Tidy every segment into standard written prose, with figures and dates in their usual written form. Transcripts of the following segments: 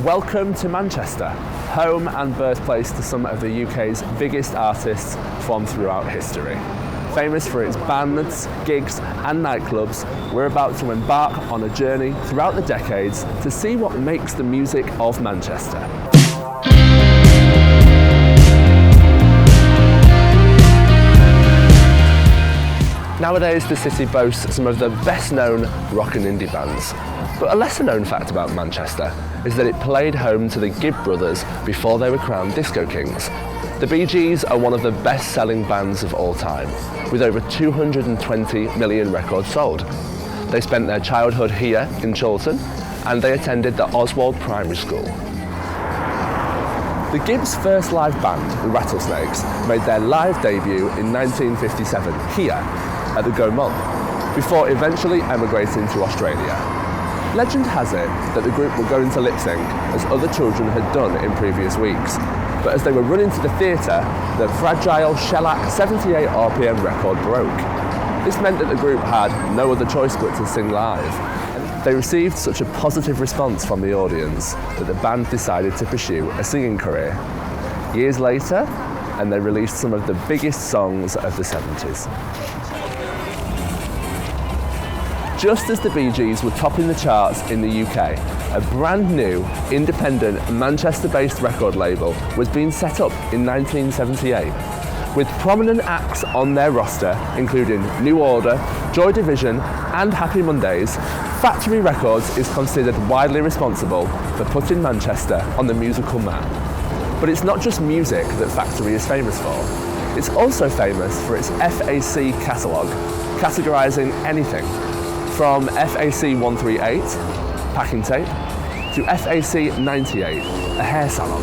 Welcome to Manchester, home and birthplace to some of the UK's biggest artists from throughout history. Famous for its bands, gigs and nightclubs, we're about to embark on a journey throughout the decades to see what makes the music of Manchester. Nowadays, the city boasts some of the best-known rock and indie bands. But a lesser-known fact about Manchester is that it played home to the Gibb brothers before they were crowned disco kings. The Bee Gees are one of the best-selling bands of all time, with over 220 million records sold. They spent their childhood here in Chorlton, and they attended the Oswald Primary School. The Gibbs' first live band, the Rattlesnakes, made their live debut in 1957 here at the Gaumont, before eventually emigrating to Australia. Legend has it that the group were going to lip sync as other children had done in previous weeks, but as they were running to the theatre, the fragile shellac 78 RPM record broke. This meant that the group had no other choice but to sing live. They received such a positive response from the audience that the band decided to pursue a singing career. Years later, and they released some of the biggest songs of the 70s. Just as the Bee Gees were topping the charts in the UK, a brand new, independent, Manchester-based record label was being set up in 1978, with prominent acts on their roster, including New Order, Joy Division, and Happy Mondays. Factory Records is considered widely responsible for putting Manchester on the musical map. But it's not just music that Factory is famous for. It's also famous for its FAC catalogue, categorising anything from FAC 138, packing tape, to FAC 98, a hair salon.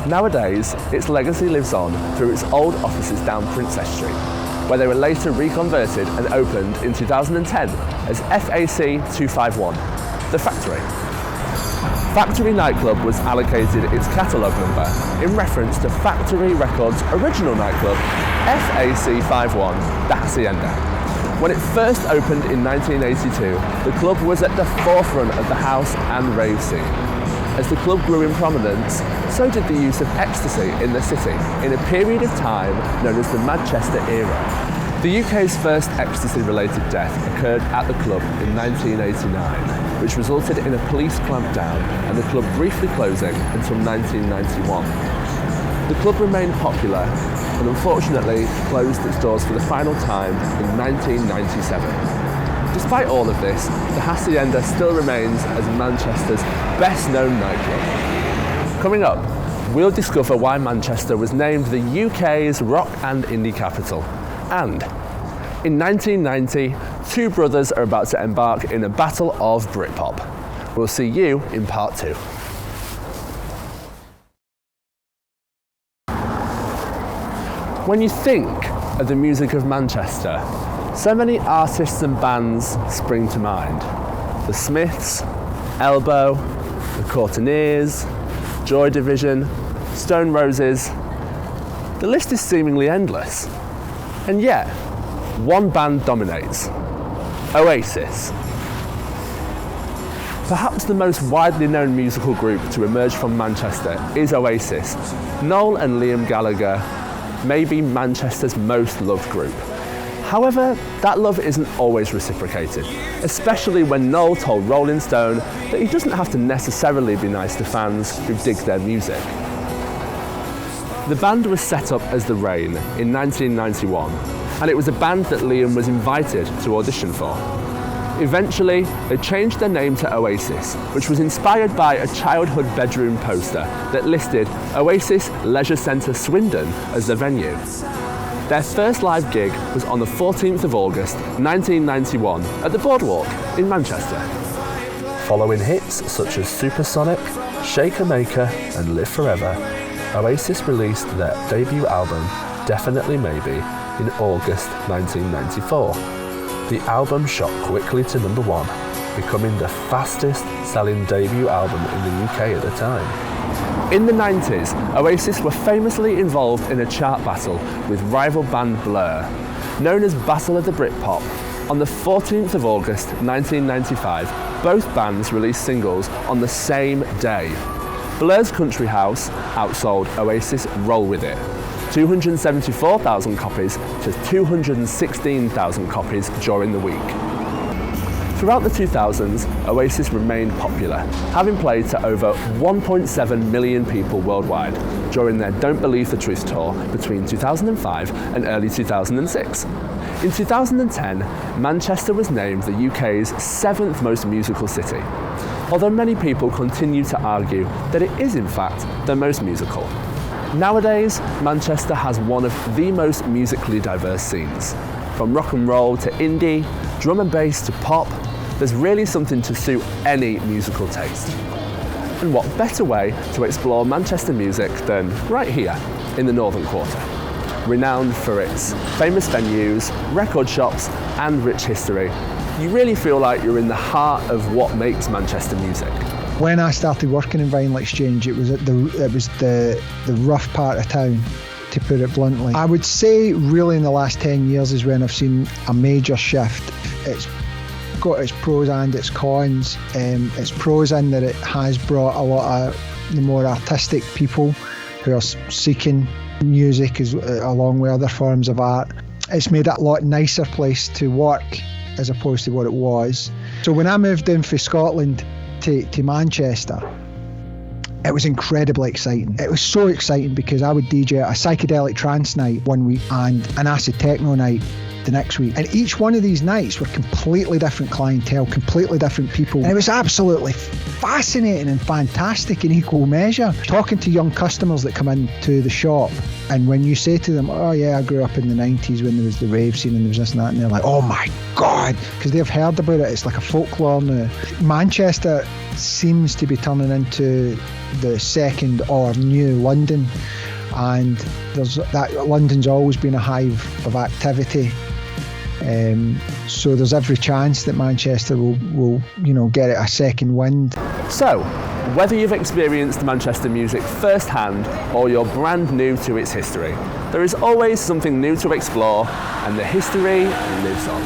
Nowadays, its legacy lives on through its old offices down Princess Street, where they were later reconverted and opened in 2010 as FAC 251, The Factory. Factory Nightclub was allocated its catalogue number in reference to Factory Records' original nightclub, FAC 51, The Hacienda. When it first opened in 1982, the club was at the forefront of the house and rave scene. As the club grew in prominence, so did the use of ecstasy in the city in a period of time known as the Manchester era. The UK's first ecstasy-related death occurred at the club in 1989, which resulted in a police clampdown and the club briefly closing until 1991. The club remained popular and unfortunately closed its doors for the final time in 1997. Despite all of this, the Hacienda still remains as Manchester's best-known nightclub. Coming up, we'll discover why Manchester was named the UK's rock and indie capital. And in 1990, two brothers are about to embark in a battle of Britpop. We'll see you in part 2. When you think of the music of Manchester, so many artists and bands spring to mind. The Smiths, Elbow, the Courteeners, Joy Division, Stone Roses. The list is seemingly endless. And yet, one band dominates: Oasis. Perhaps the most widely known musical group to emerge from Manchester is Oasis. Noel and Liam Gallagher may be Manchester's most loved group. However, that love isn't always reciprocated, especially when Noel told Rolling Stone that he doesn't have to necessarily be nice to fans who dig their music. The band was set up as The Rain in 1991, and it was a band that Liam was invited to audition for. Eventually, they changed their name to Oasis, which was inspired by a childhood bedroom poster that listed Oasis Leisure Centre Swindon as the venue. Their first live gig was on the 14th of August 1991 at the Boardwalk in Manchester. Following hits such as Supersonic, Shaker Maker and Live Forever, Oasis released their debut album, Definitely Maybe, in August 1994. The album shot quickly to number 1, becoming the fastest selling debut album in the UK at the time. In the 90s, Oasis were famously involved in a chart battle with rival band Blur. Known as Battle of the Britpop, On the 14th of August 1995, both bands released singles on the same day. Blur's Country House outsold Oasis' Roll With It, 274,000 copies to 216,000 copies during the week. Throughout the 2000s, Oasis remained popular, having played to over 1.7 million people worldwide during their Don't Believe the Truth tour between 2005 and early 2006. In 2010, Manchester was named the UK's 7th most musical city, although many people continue to argue that it is in fact the most musical. Nowadays, Manchester has one of the most musically diverse scenes. From rock and roll to indie, drum and bass to pop, there's really something to suit any musical taste. And what better way to explore Manchester music than right here in the Northern Quarter? Renowned for its famous venues, record shops and rich history, you really feel like you're in the heart of what makes Manchester music. When I started working in Vinyl Exchange, it was the rough part of town, to put it bluntly. I would say really in the last 10 years is when I've seen a major shift. It's got its pros and its cons. Its pros in that it has brought a lot of the more artistic people who are seeking music along with other forms of art. It's made it a lot nicer place to work as opposed to what it was. So when I moved in from Scotland to Manchester, it was incredibly exciting. It was so exciting because I would DJ a psychedelic trance night one week and an acid techno night the next week. And each one of these nights were completely different clientele, completely different people. And it was absolutely fascinating and fantastic in equal measure. Talking to young customers that come into the shop, and when you say to them, oh yeah, I grew up in the 90s when there was the rave scene and there was this and that, and they're like, oh my God, because they've heard about it. It's like a folklore now. Manchester seems to be turning into the second or new London, and London's always been a hive of activity. So there's every chance that Manchester will get it a second wind. So, whether you've experienced Manchester music firsthand or you're brand new to its history, there is always something new to explore, and the history lives on.